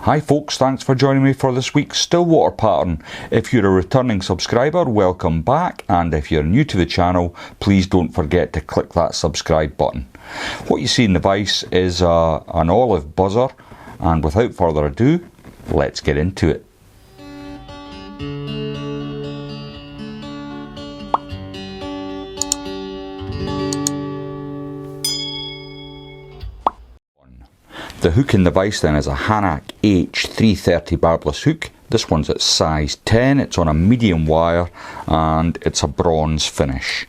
Hi folks, thanks for joining me for this week's Stillwater pattern. If you're a returning subscriber, welcome back, and if you're new to the channel, please don't forget to click that subscribe button. What you see in the vise is an olive buzzer, and without further ado, let's get into it. The hook in the vise then is a Hanak H330 barbless hook. This one's at size 10, it's on a medium wire and it's a bronze finish.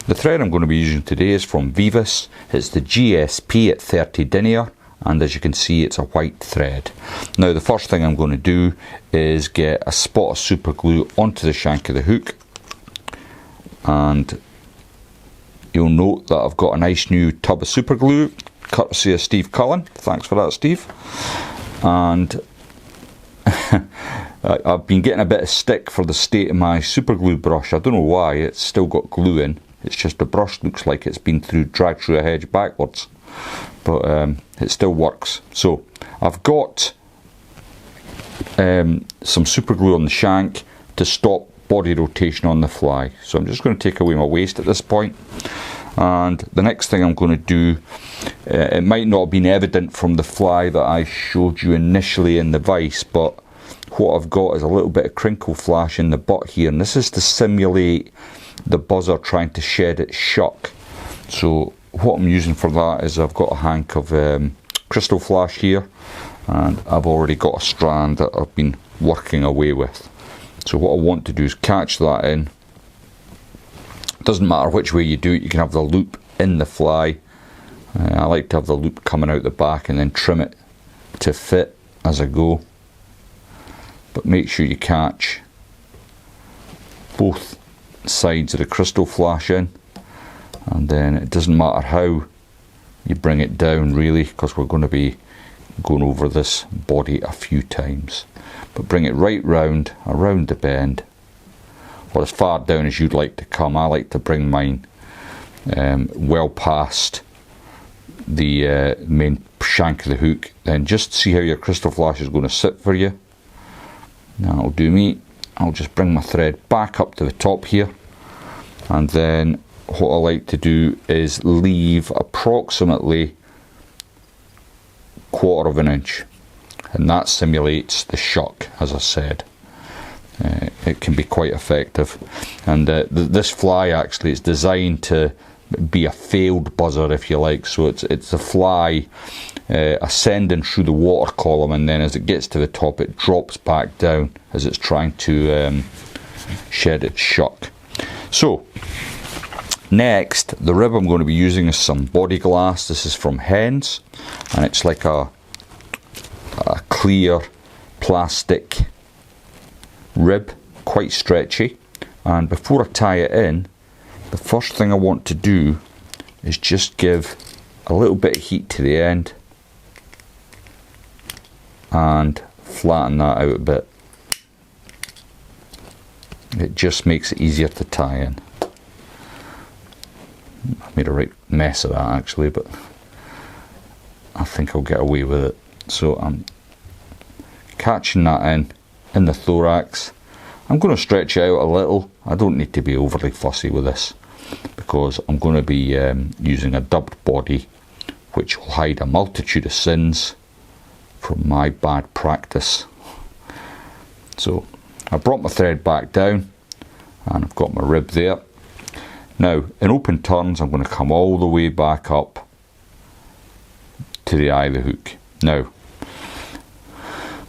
The thread I'm going to be using today is from Veevus. It's the GSP at 30 denier, and as you can see it's a white thread. Now the first thing I'm going to do is get a spot of super glue onto the shank of the hook, and you'll note that I've got a nice new tub of super glue courtesy of Steve Cullen. Thanks for that, Steve. And I've been getting a bit of stick for the state of my super glue brush. I don't know why, it's still got glue in. It's just the brush looks like it's been dragged through a hedge backwards. But it still works. So I've got some super glue on the shank to stop body rotation on the fly. So I'm just going to take away my waste at this point. And the next thing I'm going to do, it might not have been evident from the fly that I showed you initially in the vise, but what I've got is a little bit of crinkle flash in the butt here, and this is to simulate the buzzer trying to shed its shuck. So what I'm using for that is I've got a hank of crystal flash here, and I've already got a strand that I've been working away with. So what I want to do is catch that in. Doesn't matter which way you do it, you can have the loop in the fly. I like to have the loop coming out the back and then trim it to fit as I go. But make sure you catch both sides of the crystal flash in, and then it doesn't matter how you bring it down really, because we're going to be going over this body a few times. But bring it right round, around the bend, or as far down as you'd like to come. I like to bring mine well past the main shank of the hook. Then just see how your crystal flash is going to sit for you. That'll do me. I'll just bring my thread back up to the top here, and then what I like to do is leave approximately 1/4 of an inch, and that simulates the shuck, as I said. It can be quite effective, and this fly actually is designed to be a failed buzzer, if you like. So it's a fly ascending through the water column, and then as it gets to the top it drops back down as it's trying to shed its shuck. So next, the rib I'm going to be using is some body glass. This is from Hens, and it's like a clear plastic rib, quite stretchy. And before I tie it in, the first thing I want to do is just give a little bit of heat to the end and flatten that out a bit. It just makes it easier to tie in. I made a right mess of that actually, but I think I'll get away with it. So I'm catching that in the thorax. I'm going to stretch it out a little. I don't need to be overly fussy with this, because I'm going to be using a dubbed body which will hide a multitude of sins from my bad practice. So I brought my thread back down, and I've got my rib there. Now in open turns I'm going to come all the way back up to the eye of the hook. Now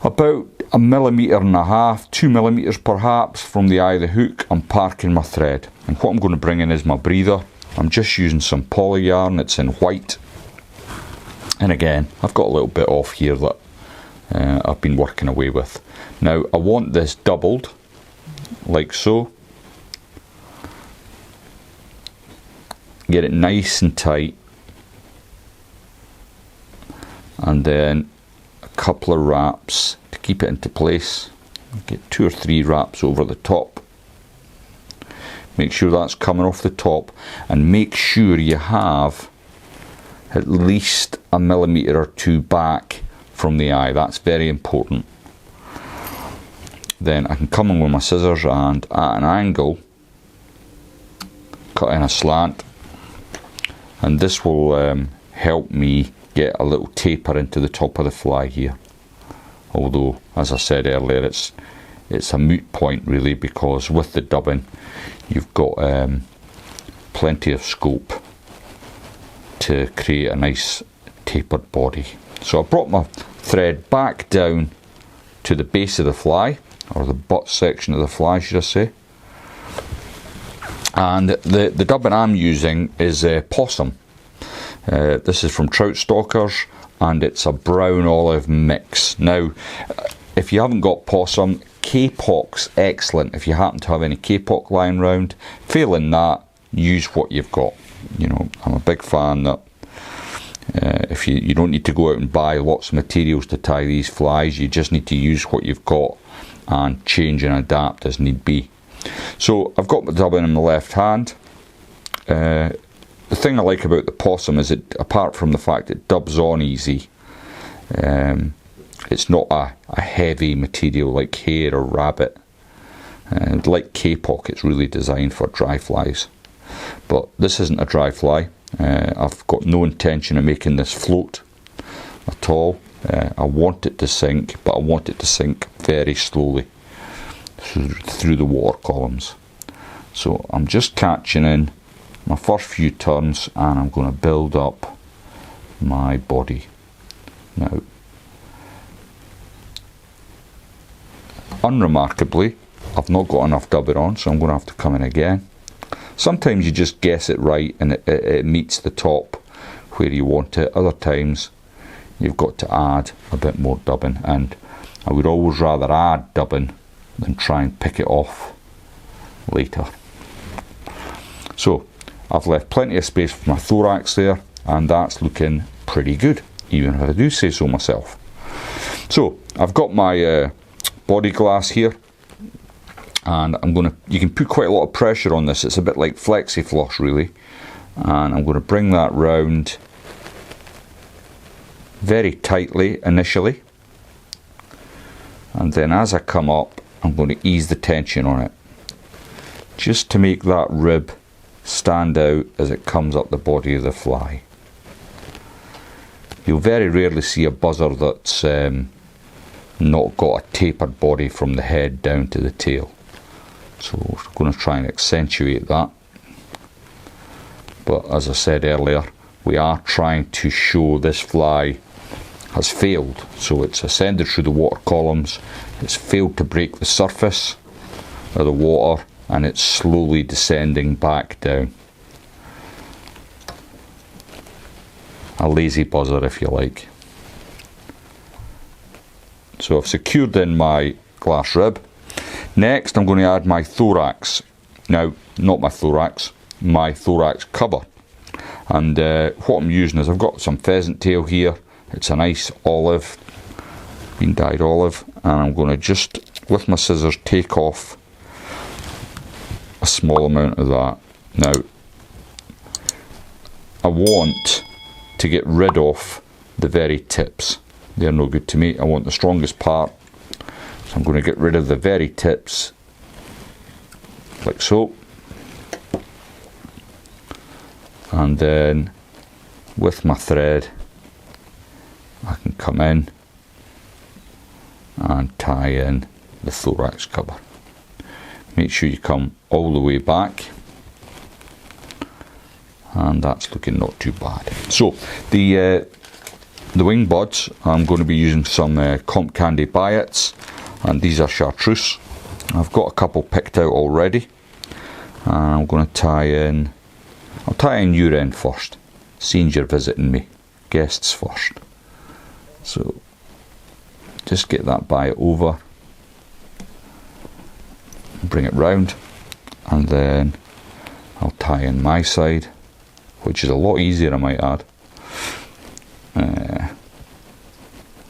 about 1.5 millimeters, 2 millimeters perhaps from the eye of the hook, I'm parking my thread, and what I'm going to bring in is my breather. I'm just using some poly yarn, it's in white, and again I've got a little bit off here that I've been working away with. Now I want this doubled like so. Get it nice and tight, and then a couple of wraps to keep it into place. Get 2 or 3 wraps over the top. Make sure that's coming off the top, and make sure you have at least 1 millimeter or 2 back from the eye. That's very important. Then I can come in with my scissors and at an angle cut in a slant, and this will help me get a little taper into the top of the fly here. Although, as I said earlier, it's a moot point really, because with the dubbing you've got plenty of scope to create a nice tapered body. So I brought my thread back down to the base of the fly, or the butt section of the fly should I say, and the dubbing I'm using is Possum. This is from Troutstalkers, and it's a brown olive mix. Now if you haven't got Possum, Kapok's excellent if you happen to have any Kapok lying round. Failing that, use what you've got. You know, I'm a big fan that if you don't need to go out and buy lots of materials to tie these flies, you just need to use what you've got and change and adapt as need be. So I've got my dubbing in my left hand. The thing I like about the Possum is it, apart from the fact it dubs on easy, it's not a heavy material like hair or rabbit. Like Kapok, it's really designed for dry flies. But this isn't a dry fly. I've got no intention of making this float at all. I want it to sink, but I want it to sink very slowly through the water columns. So I'm just catching in my first few turns, and I'm going to build up my body. Now, unremarkably, I've not got enough dubbing on, so I'm going to have to come in again. Sometimes you just guess it right and it meets the top where you want it. Other times you've got to add a bit more dubbing, and I would always rather add dubbing than try and pick it off later. So I've left plenty of space for my thorax there, and that's looking pretty good, even if I do say so myself. So I've got my body glass here, and you can put quite a lot of pressure on this. It's a bit like flexi-floss really, and I'm going to bring that round very tightly initially, and then as I come up I'm going to ease the tension on it, just to make that rib stand out as it comes up the body of the fly. You'll very rarely see a buzzer that's not got a tapered body from the head down to the tail. So we're going to try and accentuate that. But as I said earlier, we are trying to show this fly has failed. So it's ascended through the water columns, it's failed to break the surface of the water, and it's slowly descending back down. A lazy buzzer if you like. So I've secured in my glass rib. Next I'm going to add my thorax. Now, not my thorax cover. And what I'm using is I've got some pheasant tail here. It's a nice olive, been dyed olive, and I'm going to just, with my scissors, take off a small amount of that. Now, I want to get rid of the very tips. They're no good to me. I want the strongest part. So I'm going to get rid of the very tips, like so. And then with my thread I can come in and tie in the thorax cover. Make sure you come all the way back, and that's looking not too bad. So the wing buds, I'm going to be using some Comp Candy Biots, and these are chartreuse. I've got a couple picked out already, and I'm going to tie in, I'll tie in your end first, seeing you're visiting me, guests first. So just get that biot over, bring it round, and then I'll tie in my side, which is a lot easier I might add,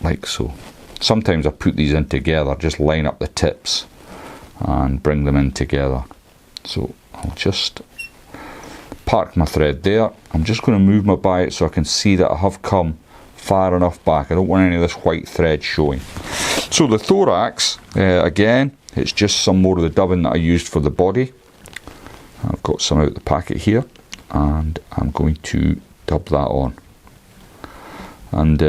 like so. Sometimes I put these in together, just line up the tips and bring them in together. So I'll just park my thread there. I'm just going to move my biot so I can see that I have come far enough back. I don't want any of this white thread showing. So the thorax, again, it's just some more of the dubbing that I used for the body. I've got some out of the packet here, and I'm going to dub that on. And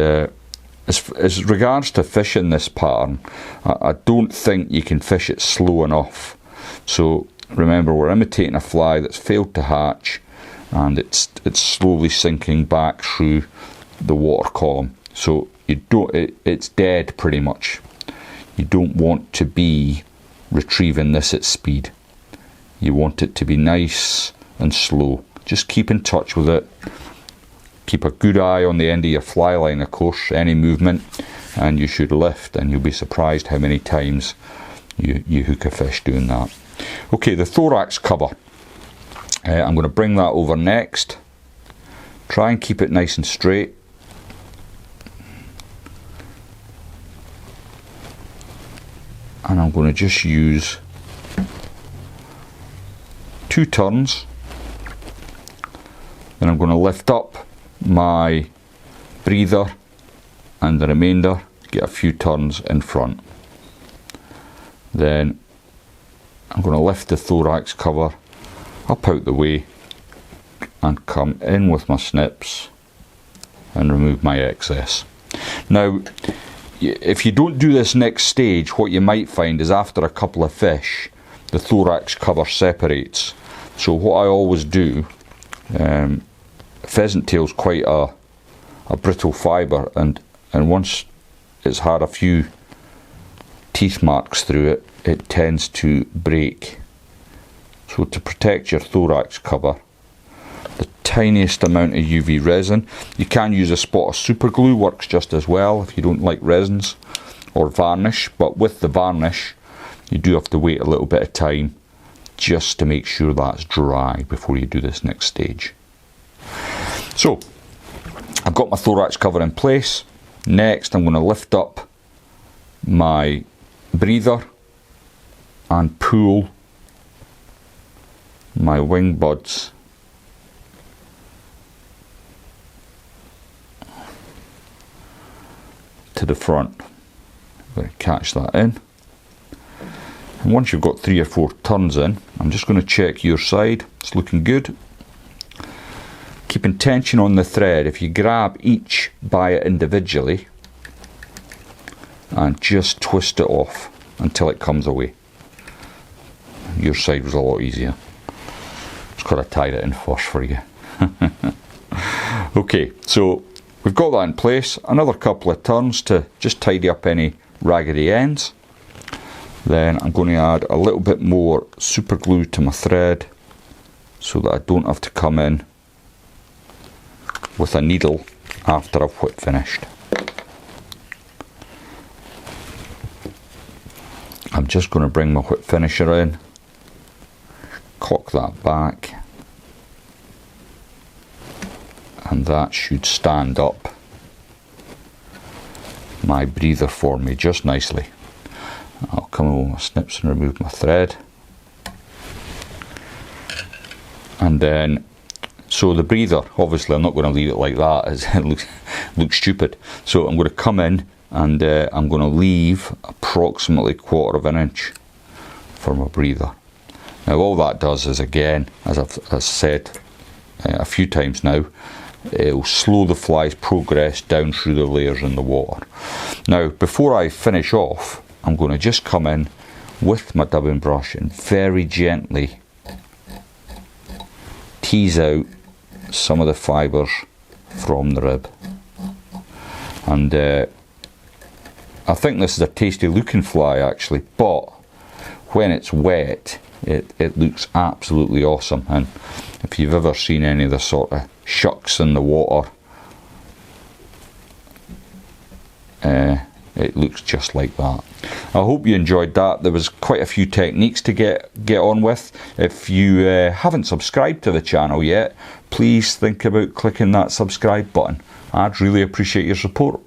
as regards to fishing this pattern, I don't think you can fish it slow enough. So remember, we're imitating a fly that's failed to hatch, and it's slowly sinking back through the water column. So it's dead pretty much. You don't want to be retrieving this at speed. You want it to be nice and slow. Just keep in touch with it. Keep a good eye on the end of your fly line, of course, any movement, and you should lift, and you'll be surprised how many times you hook a fish doing that. Okay, the thorax cover. I'm going to bring that over next. Try and keep it nice and straight. And I'm going to just use 2 turns. Then I'm going to lift up my breather and the remainder, get a few turns in front. Then I'm going to lift the thorax cover up out the way and come in with my snips and remove my excess. Now, if you don't do this next stage, what you might find is after a couple of fish, the thorax cover separates. So what I always do, pheasant tail's quite a brittle fibre, and once it's had a few teeth marks through it, it tends to break. So to protect your thorax cover, the tiniest amount of UV resin. You can use a spot of super glue, works just as well if you don't like resins, or varnish, but with the varnish you do have to wait a little bit of time just to make sure that's dry before you do this next stage. So I've got my thorax cover in place. Next I'm going to lift up my breather and pull my wing buds to the front. I'm going to catch that in. And once you've got 3 or 4 turns in, I'm just going to check your side. It's looking good. Keeping tension on the thread. If you grab each biot individually and just twist it off until it comes away. Your side was a lot easier. Just got to tie it in first for you. Okay, so we've got that in place. Another couple of turns to just tidy up any raggedy ends. Then I'm going to add a little bit more super glue to my thread so that I don't have to come in with a needle after I've whip finished. I'm just going to bring my whip finisher in, cock that back, and that should stand up my breather for me just nicely. I'll come in with my snips and remove my thread. And then, so the breather, obviously I'm not going to leave it like that, as it looks stupid. So I'm going to come in and I'm going to leave approximately 1/4 inch for my breather. Now all that does is, again, as I've said a few times now, it will slow the fly's progress down through the layers in the water. Now before I finish off, I'm going to just come in with my dubbing brush and very gently tease out some of the fibres from the rib. And I think this is a tasty looking fly actually, but when it's wet it looks absolutely awesome. And if you've ever seen any of the sort of shucks in the water, it looks just like that. I hope you enjoyed that. There was quite a few techniques to get on with. If you haven't subscribed to the channel yet, please think about clicking that subscribe button. I'd really appreciate your support.